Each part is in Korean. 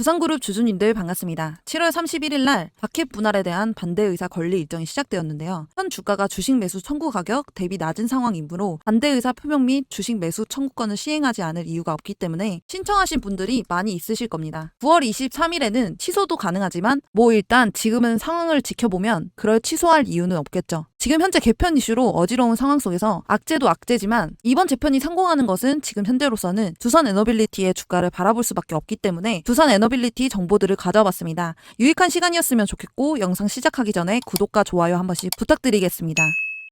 두산그룹 주주님들 반갑습니다. 7월 31일 날 박해 분할에 대한 반대 의사 권리 일정이 시작되었는데요. 현 주가가 주식 매수 청구 가격 대비 낮은 상황이므로 반대 의사 표명 및 주식 매수 청구권을 시행하지 않을 이유가 없기 때문에 신청하신 분들이 많이 있으실 겁니다. 9월 23일에는 취소도 가능하지만 일단 지금은 상황을 지켜보면 그럴 취소할 이유는 없겠죠. 지금 현재 개편 이슈로 어지러운 상황 속에서 악재도 악재지만 이번 재편이 성공하는 것은 지금 현재로서는 두산에너빌리티의 주가를 바라볼 수밖에 없기 때문에 두산에너빌리티 정보들을 가져왔습니다. 유익한 시간이었으면 좋겠고 영상 시작하기 전에 구독과 좋아요 한 번씩 부탁드리겠습니다.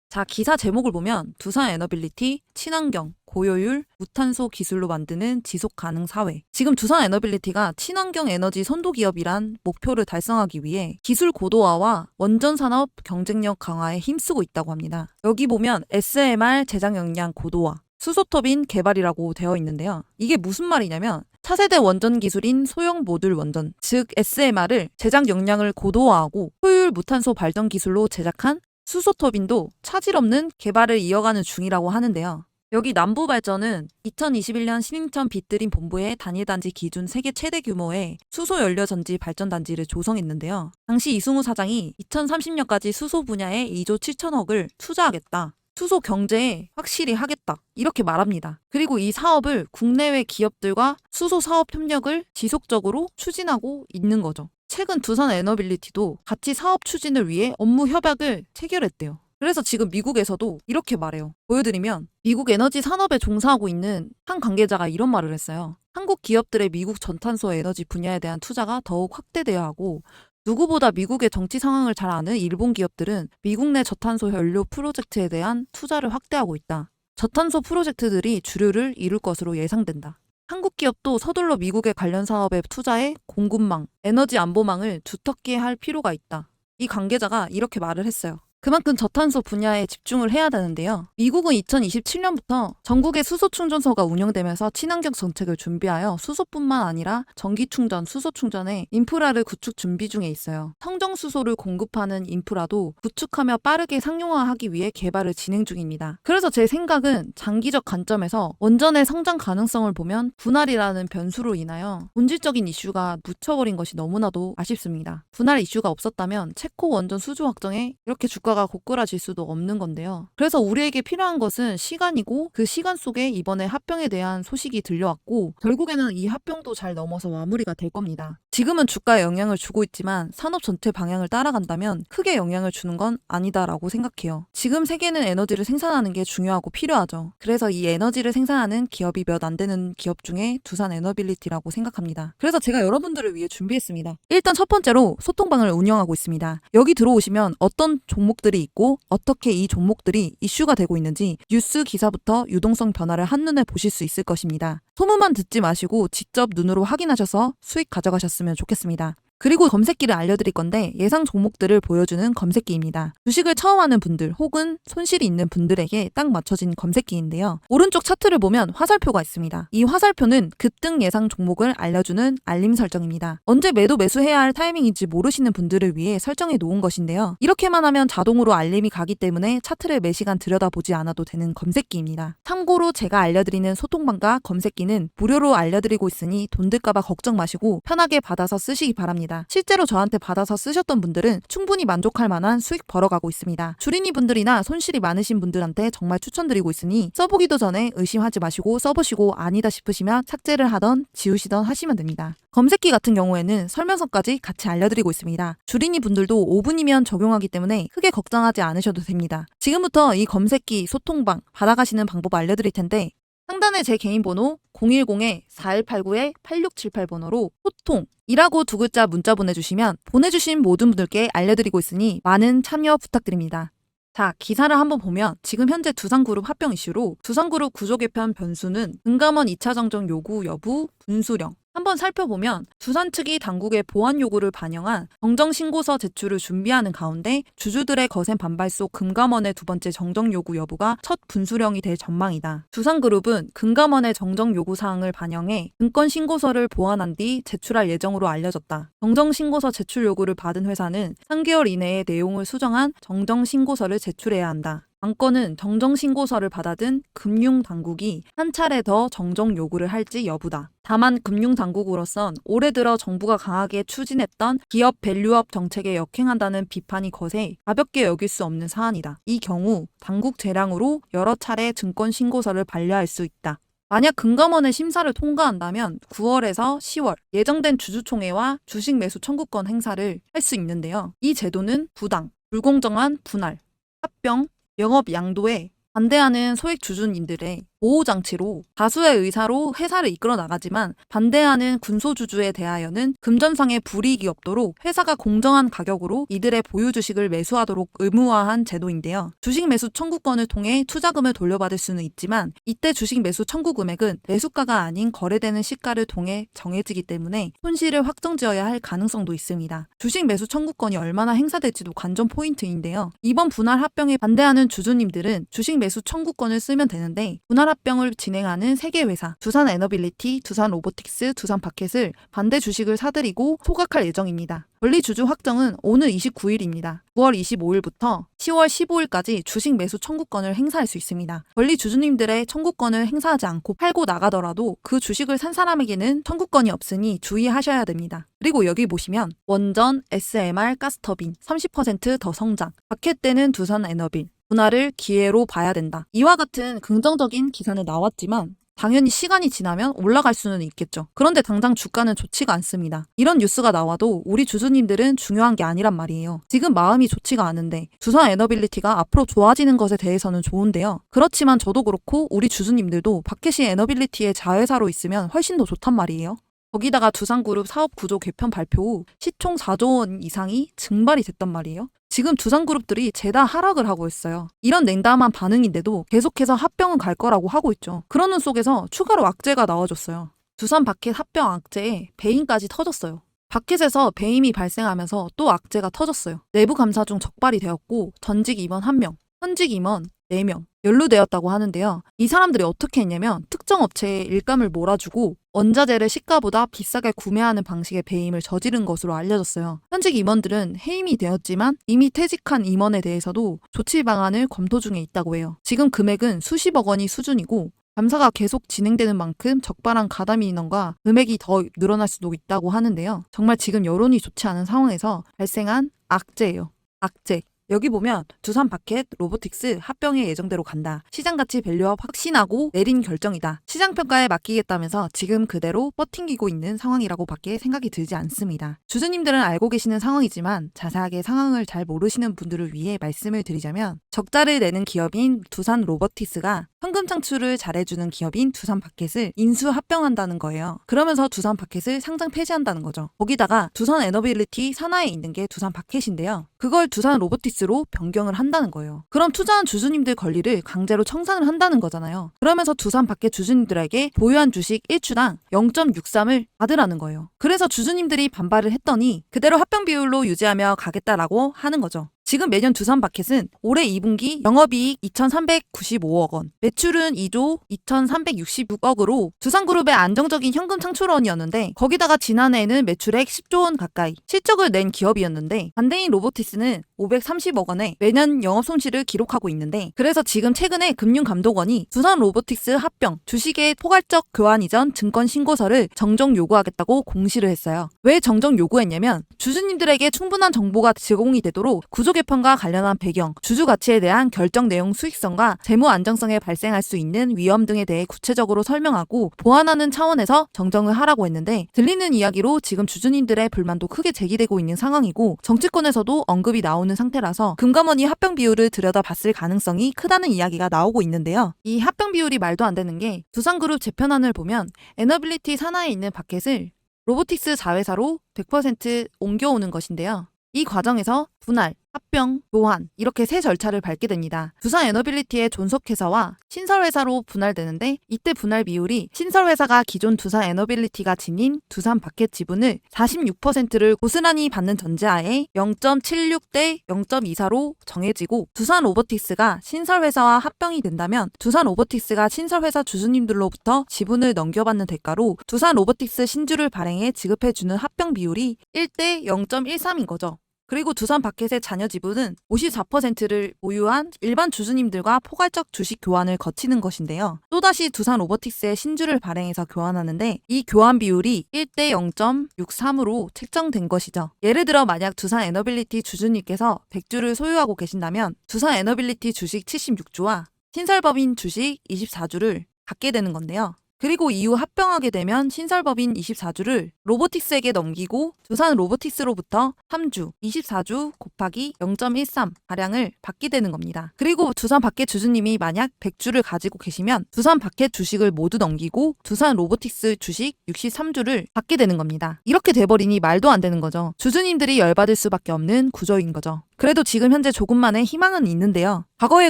자, 기사 제목을 보면 두산에너빌리티, 친환경, 고효율, 무탄소 기술로 만드는 지속가능 사회. 지금 두산에너빌리티가 친환경 에너지 선도기업이란 목표를 달성하기 위해 기술 고도화와 원전산업 경쟁력 강화에 힘쓰고 있다고 합니다. 여기 보면 SMR 제작 역량 고도화, 수소터빈 개발이라고 되어 있는데요. 이게 무슨 말이냐면 차세대 원전 기술인 소형 모듈 원전, 즉 SMR을 제작 역량을 고도화하고 효율 무탄소 발전 기술로 제작한 수소터빈도 차질 없는 개발을 이어가는 중이라고 하는데요. 여기 남부발전은 2021년 신인천 빗드림 본부의 단일단지 기준 세계 최대 규모의 수소연료전지 발전단지를 조성했는데요. 당시 이승우 사장이 2030년까지 수소 분야에 2조 7천억을 투자하겠다. 수소 경제에 확실히 하겠다. 이렇게 말합니다. 그리고 이 사업을 국내외 기업들과 수소 사업 협력을 지속적으로 추진하고 있는 거죠. 최근 두산에너빌리티도 같이 사업 추진을 위해 업무 협약을 체결했대요. 그래서 지금 미국에서도 이렇게 말해요. 보여드리면 미국 에너지 산업에 종사하고 있는 한 관계자가 이런 말을 했어요. 한국 기업들의 미국 전탄소 에너지 분야에 대한 투자가 더욱 확대돼야 하고 누구보다 미국의 정치 상황을 잘 아는 일본 기업들은 미국 내 저탄소 연료 프로젝트에 대한 투자를 확대하고 있다. 저탄소 프로젝트들이 주류를 이룰 것으로 예상된다. 한국 기업도 서둘러 미국의 관련 사업에 투자해 공급망, 에너지 안보망을 두텁게 할 필요가 있다. 이 관계자가 이렇게 말을 했어요. 그만큼 저탄소 분야에 집중을 해야 되는데요. 미국은 2027년부터 전국에 수소 충전소가 운영되면서 친환경 정책을 준비하여 수소뿐만 아니라 전기 충전, 수소 충전에 인프라를 구축 준비 중에 있어요. 성정 수소를 공급하는 인프라도 구축하며 빠르게 상용화하기 위해 개발을 진행 중입니다. 그래서 제 생각은 장기적 관점에서 원전의 성장 가능성을 보면 분할이라는 변수로 인하여 본질적인 이슈가 묻혀버린 것이 너무나도 아쉽습니다. 분할 이슈가 없었다면 체코 원전 수주 확정에 이렇게 주가가 고꾸라질 수도 없는 건데요. 그래서 우리에게 필요한 것은 시간이고 그 시간 속에 이번에 합병에 대한 소식이 들려왔고 결국에는 이 합병도 잘 넘어서 마무리가 될 겁니다. 지금은 주가에 영향을 주고 있지만 산업 전체 방향을 따라간다면 크게 영향을 주는 건 아니다라고 생각해요. 지금 세계는 에너지를 생산하는 게 중요하고 필요하죠. 그래서 이 에너지를 생산하는 기업이 몇 안 되는 기업 중에 두산에너빌리티라고 생각합니다. 그래서 제가 여러분들을 위해 준비했습니다. 일단 첫 번째로 소통방을 운영하고 있습니다. 여기 들어오시면 어떤 종목들이 있고 어떻게 이 종목들이 이슈가 되고 있는지 뉴스 기사부터 유동성 변화를 한눈에 보실 수 있을 것입니다. 소문만 듣지 마시고 직접 눈으로 확인하셔서 수익 가져가셨으면 좋겠습니다. 그리고 검색기를 알려드릴 건데 예상 종목들을 보여주는 검색기입니다. 주식을 처음 하는 분들 혹은 손실이 있는 분들에게 딱 맞춰진 검색기인데요. 오른쪽 차트를 보면 화살표가 있습니다. 이 화살표는 급등 예상 종목을 알려주는 알림 설정입니다. 언제 매도 매수해야 할 타이밍인지 모르시는 분들을 위해 설정해 놓은 것인데요. 이렇게만 하면 자동으로 알림이 가기 때문에 차트를 매시간 들여다보지 않아도 되는 검색기입니다. 참고로 제가 알려드리는 소통방과 검색기는 무료로 알려드리고 있으니 돈 들까봐 걱정 마시고 편하게 받아서 쓰시기 바랍니다. 실제로 저한테 받아서 쓰셨던 분들은 충분히 만족할 만한 수익 벌어가고 있습니다. 주린이 분들이나 손실이 많으신 분들한테 정말 추천드리고 있으니 써보기도 전에 의심하지 마시고 써보시고 아니다 싶으시면 삭제를 하던 지우시던 하시면 됩니다. 검색기 같은 경우에는 설명서까지 같이 알려드리고 있습니다. 주린이 분들도 5분이면 적용하기 때문에 크게 걱정하지 않으셔도 됩니다. 지금부터 이 검색기 소통방 받아가시는 방법 알려드릴 텐데 상단에 제 개인 번호 010-4189-8678번호로 소통이라고 두 글자 문자 보내주시면 보내주신 모든 분들께 알려드리고 있으니 많은 참여 부탁드립니다. 자, 기사를 한번 보면 지금 현재 두산그룹 합병 이슈로 두산그룹 구조 개편 변수는 금감원 2차 정정 요구 여부 분수령 한번 살펴보면 두산 측이 당국의 보완 요구를 반영한 정정 신고서 제출을 준비하는 가운데 주주들의 거센 반발 속 금감원의 두 번째 정정 요구 여부가 첫 분수령이 될 전망이다. 두산그룹은 금감원의 정정 요구 사항을 반영해 증권 신고서를 보완한 뒤 제출할 예정으로 알려졌다. 정정 신고서 제출 요구를 받은 회사는 3개월 이내에 내용을 수정한 정정 신고서를 제출해야 한다. 안건은 정정신고서를 받아든 금융당국이 한 차례 더 정정 요구를 할지 여부다. 다만 금융당국으로선 올해 들어 정부가 강하게 추진했던 기업 밸류업 정책에 역행한다는 비판이 거세 가볍게 여길 수 없는 사안이다. 이 경우 당국 재량으로 여러 차례 증권신고서를 반려할 수 있다. 만약 금감원의 심사를 통과한다면 9월에서 10월 예정된 주주총회와 주식 매수 청구권 행사를 할 수 있는데요. 이 제도는 부당, 불공정한 분할, 합병, 영업 양도에 반대하는 소액 주주님들의 보호장치로 다수의 의사로 회사를 이끌어 나가지만 반대하는 군소주주에 대하여는 금전상의 불이익이 없도록 회사가 공정한 가격으로 이들의 보유 주식을 매수하도록 의무화한 제도인데요. 주식 매수 청구권을 통해 투자금을 돌려받을 수는 있지만 이때 주식 매수 청구 금액은 매수가가 아닌 거래되는 시가를 통해 정해지기 때문에 손실을 확정지어야 할 가능성도 있습니다. 주식 매수 청구권이 얼마나 행사될지도 관전 포인트인데요. 이번 분할 합병에 반대하는 주주님들은 주식 매수 청구권을 쓰면 되는데 분할 합병을 진행하는 3개 회사 두산 에너빌리티, 두산 로보틱스, 두산 바켓을 반대 주식을 사들이고 소각할 예정입니다. 권리 주주 확정은 오늘 29일입니다. 9월 25일부터 10월 15일까지 주식 매수 청구권을 행사할 수 있습니다. 권리 주주님들의 청구권을 행사하지 않고 팔고 나가더라도 그 주식을 산 사람에게는 청구권이 없으니 주의하셔야 됩니다. 그리고 여기 보시면 원전, SMR, 가스터빈 30% 더 성장, 바켓 때는 두산 에너빌 분할을 기회로 봐야 된다. 이와 같은 긍정적인 기사는 나왔지만 당연히 시간이 지나면 올라갈 수는 있겠죠. 그런데 당장 주가는 좋지가 않습니다. 이런 뉴스가 나와도 우리 주주님들은 중요한 게 아니란 말이에요. 지금 마음이 좋지가 않은데 두산 에너빌리티가 앞으로 좋아지는 것에 대해서는 좋은데요. 그렇지만 저도 그렇고 우리 주주님들도 바켓이 에너빌리티의 자회사로 있으면 훨씬 더 좋단 말이에요. 거기다가 두산그룹 사업 구조 개편 발표 후 시총 4조 원 이상이 증발이 됐단 말이에요. 지금 두산그룹들이 죄다 하락을 하고 있어요. 이런 냉담한 반응인데도 계속해서 합병은 갈 거라고 하고 있죠. 그러는 속에서 추가로 악재가 나와줬어요. 두산 바켓 합병 악재에 배임까지 터졌어요. 바켓에서 배임이 발생하면서 또 악재가 터졌어요. 내부 감사 중 적발이 되었고 전직 임원 1명, 현직 임원 4명 연루되었다고 하는데요. 이 사람들이 어떻게 했냐면 특정 업체에 일감을 몰아주고 원자재를 시가보다 비싸게 구매하는 방식의 배임을 저지른 것으로 알려졌어요. 현직 임원들은 해임이 되었지만 이미 퇴직한 임원에 대해서도 조치 방안을 검토 중에 있다고 해요. 지금 금액은 수십억 원이 수준이고 감사가 계속 진행되는 만큼 적발한 가담 인원과 금액이 더 늘어날 수도 있다고 하는데요. 정말 지금 여론이 좋지 않은 상황에서 발생한 악재예요. 악재. 여기 보면 두산 바켓, 로보틱스 합병의 예정대로 간다. 시장가치 밸류업 확신하고 내린 결정이다. 시장평가에 맡기겠다면서 지금 그대로 버팅기고 있는 상황이라고 밖에 생각이 들지 않습니다. 주주님들은 알고 계시는 상황이지만 자세하게 상황을 잘 모르시는 분들을 위해 말씀을 드리자면 적자를 내는 기업인 두산 로보틱스가 현금 창출을 잘해주는 기업인 두산 바켓을 인수 합병한다는 거예요. 그러면서 두산 바켓을 상장 폐지한다는 거죠. 거기다가 두산 에너빌리티 산하에 있는 게 두산 바켓인데요. 그걸 두산 로보틱스로 변경을 한다는 거예요. 그럼 투자한 주주님들 권리를 강제로 청산을 한다는 거잖아요. 그러면서 두산 바켓 주주님들에게 보유한 주식 1주당 0.63을 받으라는 거예요. 그래서 주주님들이 반발을 했더니 그대로 합병 비율로 유지하며 가겠다라고 하는 거죠. 지금 매년 두산 바켓은 올해 2분기 영업이익 2,395억 원, 매출은 2조 2,366억으로 두산그룹의 안정적인 현금 창출원이었는데 거기다가 지난해에는 매출액 10조 원 가까이 실적을 낸 기업이었는데 반대인 로보티스는 530억 원에 매년 영업 손실을 기록하고 있는데 그래서 지금 최근에 금융감독원이 두산 로보틱스 합병 주식의 포괄적 교환 이전 증권 신고서를 정정 요구하겠다고 공시를 했어요. 왜 정정 요구했냐면 주주님들에게 충분한 정보가 제공이 되도록 구조 개편과 관련한 배경, 주주 가치에 대한 결정 내용 수익성과 재무 안정성에 발생할 수 있는 위험 등에 대해 구체적으로 설명하고 보완하는 차원에서 정정을 하라고 했는데 들리는 이야기로 지금 주주님들의 불만도 크게 제기되고 있는 상황이고 정치권에서도 언급이 나오는 상태라서 금감원이 합병 비율을 들여다봤을 가능성이 크다는 이야기가 나오고 있는데요. 이 합병 비율이 말도 안 되는 게 두산그룹 재편안을 보면 에너빌리티 산하에 있는 바켓을 로보틱스 자회사로 100% 옮겨오는 것인데요. 이 과정에서 분할, 합병, 교환 이렇게 세 절차를 밟게 됩니다. 두산 에너빌리티의 존속회사와 신설회사로 분할되는데 이때 분할 비율이 신설회사가 기존 두산 에너빌리티가 지닌 두산 바켓 지분을 46%를 고스란히 받는 전제하에 0.76대 0.24로 정해지고 두산 로보틱스가 신설회사와 합병이 된다면 두산 로보틱스가 신설회사 주주님들로부터 지분을 넘겨받는 대가로 두산 로보틱스 신주를 발행해 지급해주는 합병 비율이 1대 0.13인 거죠. 그리고 두산 바켓의 자녀 지분은 54%를 보유한 일반 주주님들과 포괄적 주식 교환을 거치는 것인데요. 또다시 두산 로보틱스의 신주를 발행해서 교환하는데 이 교환 비율이 1대 0.63으로 책정된 것이죠. 예를 들어 만약 두산 에너빌리티 주주님께서 100주를 소유하고 계신다면 두산 에너빌리티 주식 76주와 신설법인 주식 24주를 갖게 되는 건데요. 그리고 이후 합병하게 되면 신설법인 24주를 로보틱스에게 넘기고 두산 로보틱스로부터 3주, 24주 곱하기 0.13 가량을 받게 되는 겁니다. 그리고 두산 바켓 주주님이 만약 100주를 가지고 계시면 두산 바켓 주식을 모두 넘기고 두산 로보틱스 주식 63주를 받게 되는 겁니다. 이렇게 돼버리니 말도 안 되는 거죠. 주주님들이 열받을 수밖에 없는 구조인 거죠. 그래도 지금 현재 조금만의 희망은 있는데요. 과거에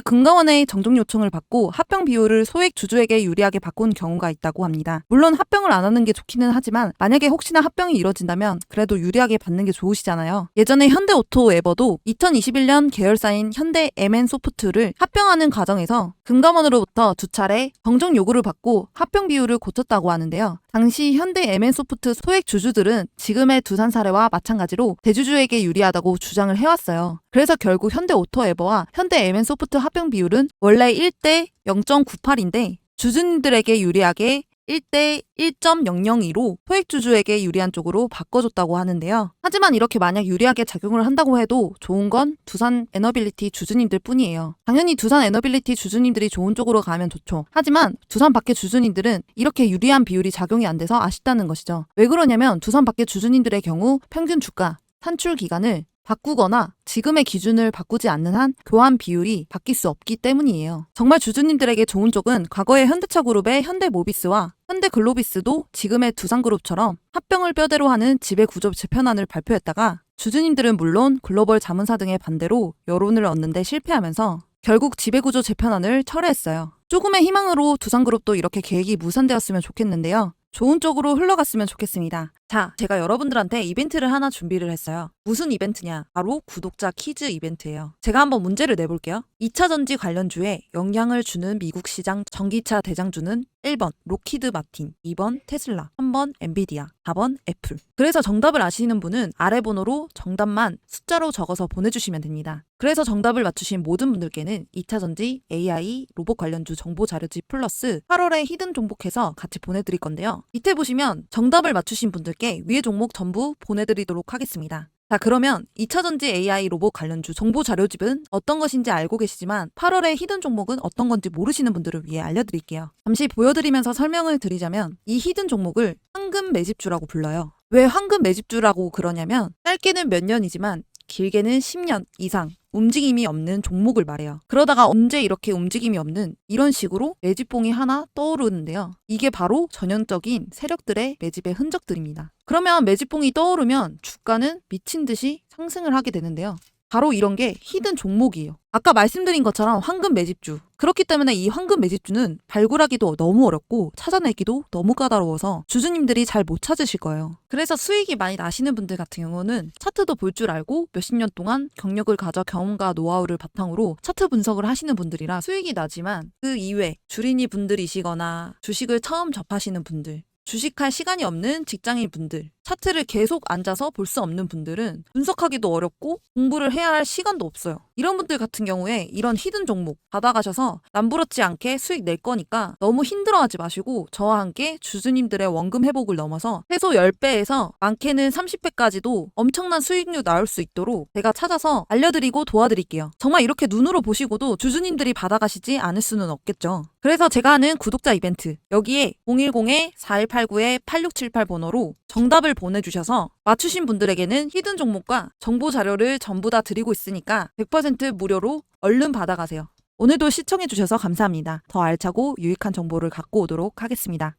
금감원의 정정 요청을 받고 합병 비율을 소액 주주에게 유리하게 바꾼 경우가 있다고 합니다. 물론 합병을 안 하는 게 좋기는 하지만 만약에 혹시나 합병이 이뤄진다면 그래도 유리하게 받는 게 좋으시잖아요. 예전에 현대오토에버도 2021년 계열사인 현대 MN소프트를 합병하는 과정에서 금감원으로부터 2차례 정정 요구를 받고 합병 비율을 고쳤다고 하는데요. 당시 현대 MN소프트 소액 주주들은 지금의 두산 사례와 마찬가지로 대주주에게 유리하다고 주장을 해왔어요. 그래서 결국 현대오토에버와 현대 MN소프트 합병 비율은 원래 1대 0.98인데 주주님들에게 유리하게 1대 1.002로 소액주주에게 유리한 쪽으로 바꿔줬다고 하는데요. 하지만 이렇게 만약 유리하게 작용을 한다고 해도 좋은 건 두산 에너빌리티 주주님들 뿐이에요. 당연히 두산 에너빌리티 주주님들이 좋은 쪽으로 가면 좋죠. 하지만 두산 밖의 주주님들은 이렇게 유리한 비율이 작용이 안 돼서 아쉽다는 것이죠. 왜 그러냐면 두산 밖의 주주님들의 경우 평균 주가, 산출 기간을 바꾸거나 지금의 기준을 바꾸지 않는 한 교환 비율이 바뀔 수 없기 때문이에요. 정말 주주님들에게 좋은 쪽은 과거의 현대차그룹의 현대모비스와 현대글로비스도 지금의 두산그룹처럼 합병을 뼈대로 하는 지배구조 재편안을 발표했다가 주주님들은 물론 글로벌 자문사 등의 반대로 여론을 얻는 데 실패하면서 결국 지배구조 재편안을 철회했어요. 조금의 희망으로 두산그룹도 이렇게 계획이 무산되었으면 좋겠는데요. 좋은 쪽으로 흘러갔으면 좋겠습니다. 자, 제가 여러분들한테 이벤트를 하나 준비를 했어요. 무슨 이벤트냐? 바로 구독자 퀴즈 이벤트예요. 제가 한번 문제를 내볼게요. 2차 전지 관련주에 영향을 주는 미국 시장 전기차 대장주는 1번 록히드 마틴, 2번 테슬라, 3번 엔비디아, 4번 애플. 그래서 정답을 아시는 분은 아래 번호로 정답만 숫자로 적어서 보내주시면 됩니다. 그래서 정답을 맞추신 모든 분들께는 2차 전지, AI, 로봇 관련주 정보 자료집 플러스 8월에 히든 종목해서 같이 보내드릴 건데요. 밑에 보시면 정답을 맞추신 분들께 위의 종목 전부 보내드리도록 하겠습니다. 자, 그러면 2차 전지 AI 로봇 관련주 정보 자료집은 어떤 것인지 알고 계시지만 8월에 히든 종목은 어떤 건지 모르시는 분들을 위해 알려드릴게요. 잠시 보여드리면서 설명을 드리자면 이 히든 종목을 황금 매집주라고 불러요. 왜 황금 매집주라고 그러냐면 짧게는 몇 년이지만 길게는 10년 이상 움직임이 없는 종목을 말해요. 그러다가 언제 이렇게 움직임이 없는 이런 식으로 매집봉이 하나 떠오르는데요. 이게 바로 전형적인 세력들의 매집의 흔적들입니다. 그러면 매집봉이 떠오르면 주가는 미친 듯이 상승을 하게 되는데요. 바로 이런 게 히든 종목이에요. 아까 말씀드린 것처럼 황금 매집주. 그렇기 때문에 이 황금 매집주는 발굴하기도 너무 어렵고 찾아내기도 너무 까다로워서 주주님들이 잘 못 찾으실 거예요. 그래서 수익이 많이 나시는 분들 같은 경우는 차트도 볼 줄 알고 몇십 년 동안 경력을 가져 경험과 노하우를 바탕으로 차트 분석을 하시는 분들이라 수익이 나지만 그 이외 주린이 분들이시거나 주식을 처음 접하시는 분들, 주식할 시간이 없는 직장인 분들, 차트를 계속 앉아서 볼 수 없는 분들은 분석하기도 어렵고 공부를 해야 할 시간도 없어요. 이런 분들 같은 경우에 이런 히든 종목 받아가셔서 남부럽지 않게 수익 낼 거니까 너무 힘들어하지 마시고 저와 함께 주주님들의 원금 회복을 넘어서 최소 10배에서 많게는 30배까지도 엄청난 수익률 나올 수 있도록 제가 찾아서 알려드리고 도와드릴게요. 정말 이렇게 눈으로 보시고도 주주님들이 받아가시지 않을 수는 없겠죠. 그래서 제가 하는 구독자 이벤트 여기에 010-4189-8678 번호로 정답을 보내주셔서 맞추신 분들에게는 히든 종목과 정보 자료를 전부 다 드리고 있으니까 100% 무료로 얼른 받아가세요. 오늘도 시청해주셔서 감사합니다. 더 알차고 유익한 정보를 갖고 오도록 하겠습니다.